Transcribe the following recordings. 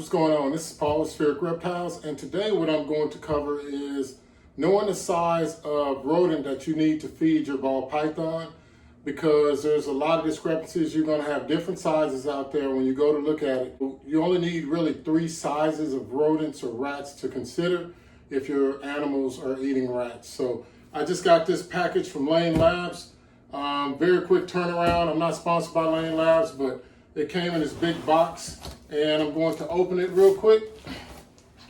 what's going on? This is Paul with Spheric Reptiles, and today what I'm going to cover is knowing the size of rodent that you need to feed your ball python, because there's a lot of discrepancies. You're going to have different sizes out there when you go to look at it. You only need really 3 sizes of rodents or rats to consider if your animals are eating rats. So I just got this package from Layne Labs. Very quick turnaround. I'm not sponsored by Layne Labs, but it came in this big box, and I'm going to open it real quick.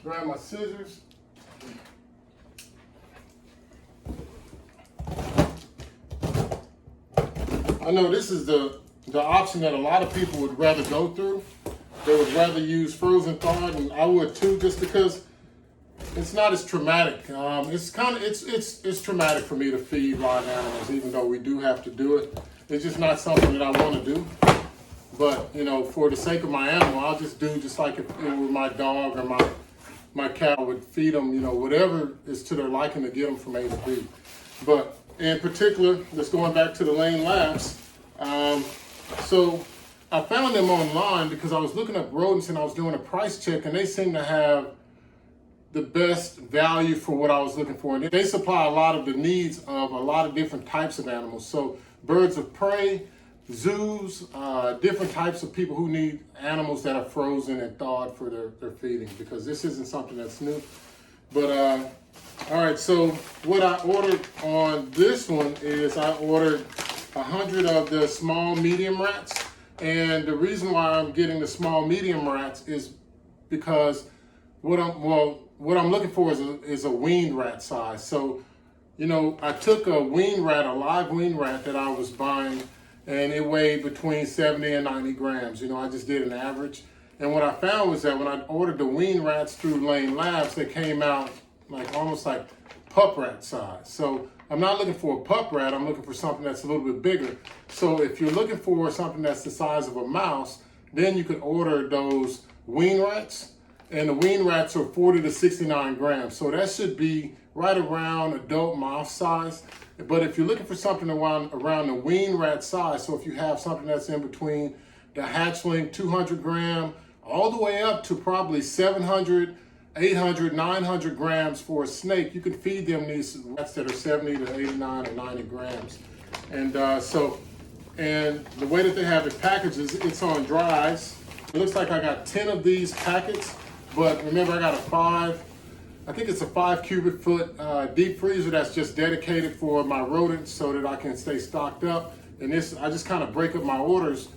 Grab my scissors. I know this is the option that a lot of people would rather go through. They would rather use frozen thawed, and I would too, just because it's not as traumatic. It's traumatic for me to feed live animals, even though we do have to do it. It's just not something that I want to do. But, you know, for the sake of my animal, I'll just do just like if it were my dog or my cat. I would feed them, you know, whatever is to their liking to get them from A to B. But in particular, just going back to the Layne Labs, so I found them online because I was looking up rodents and I was doing a price check, and they seem to have the best value for what I was looking for. And they supply a lot of the needs of a lot of different types of animals. So birds of prey, zoos, different types of people who need animals that are frozen and thawed for their feeding, because this isn't something that's new. But all right, so what I ordered on this one is I ordered 100 of the small medium rats. And the reason why I'm getting the small medium rats is because what I'm looking for is a weaned rat size. So, you know, I took a weaned rat, a live weaned rat that I was buying, and it weighed between 70 and 90 grams. You know, I just did an average. And what I found was that when I ordered the weaned rats through Layne Labs, they came out like almost like pup rat size. So I'm not looking for a pup rat, I'm looking for something that's a little bit bigger. So if you're looking for something that's the size of a mouse, then you could order those weaned rats. And the weaned rats are 40 to 69 grams. So that should be right around adult mouse size. But if you're looking for something around the weaned rat size, so if you have something that's in between the hatchling 200 gram, all the way up to probably 700, 800, 900 grams for a snake, you can feed them these rats that are 70 to 89 or 90 grams. And and the way that they have it packaged is it's on dry ice. It looks like I got 10 of these packets, but remember I got I think it's a 5 cubic foot deep freezer that's just dedicated for my rodents so that I can stay stocked up. And this, I just kind of break up my orders.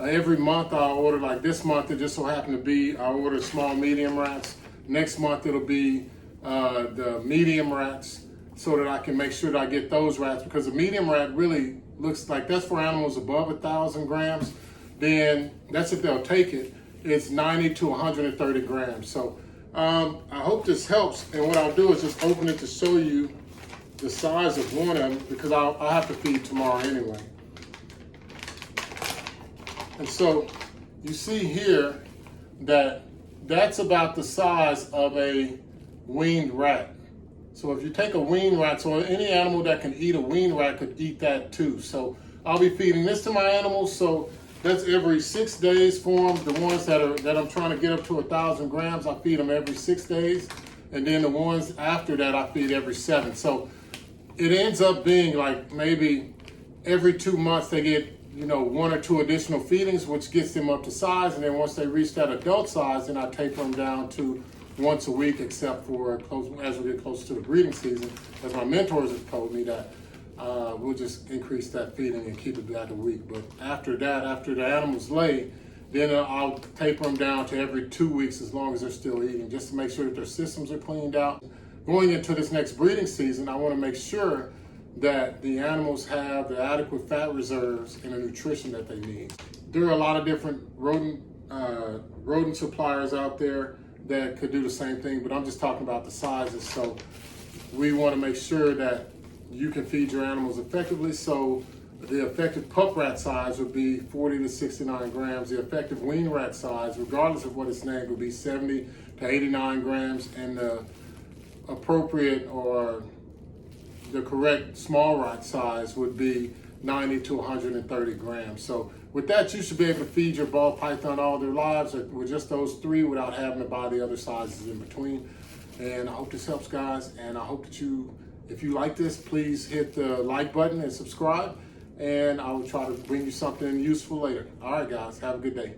Every month I order, like this month it just so happened to be, I ordered small medium rats. Next month it'll be the medium rats, so that I can make sure that I get those rats, because the medium rat really looks like that's for animals above 1,000 grams. Then that's if they'll take it. It's 90 to 130 grams. So I hope this helps. And what I'll do is just open it to show you the size of one of them, because I'll have to feed tomorrow anyway. And so you see here that that's about the size of a weaned rat. So if you take a weaned rat, so any animal that can eat a weaned rat could eat that too. So I'll be feeding this to my animals. So that's every 6 days for them. The ones that I'm trying to get up to 1,000 grams, I feed them every 6 days. And then the ones after that, I feed every 7. So it ends up being like maybe every 2 months they get, you know, 1 or 2 additional feedings, which gets them up to size. And then once they reach that adult size, then I taper them down to once a week, except for as we get closer to the breeding season, as my mentors have told me that we'll just increase that feeding and keep it back a week. But after that, after the animals lay, then I'll taper them down to every 2 weeks as long as they're still eating, just to make sure that their systems are cleaned out. Going into this next breeding season, I want to make sure that the animals have the adequate fat reserves and the nutrition that they need. There are a lot of different rodent suppliers out there that could do the same thing, but I'm just talking about the sizes. So we want to make sure that you can feed your animals effectively. So the effective pup rat size would be 40 to 69 grams. The effective weaned rat size, regardless of what it's named, would be 70 to 89 grams. And the appropriate or the correct small rat size would be 90 to 130 grams. So with that, you should be able to feed your ball python all their lives with just those 3 without having to buy the other sizes in between. And I hope this helps, guys. And I hope that if you like this, please hit the like button and subscribe. And I will try to bring you something useful later. All right, guys, have a good day.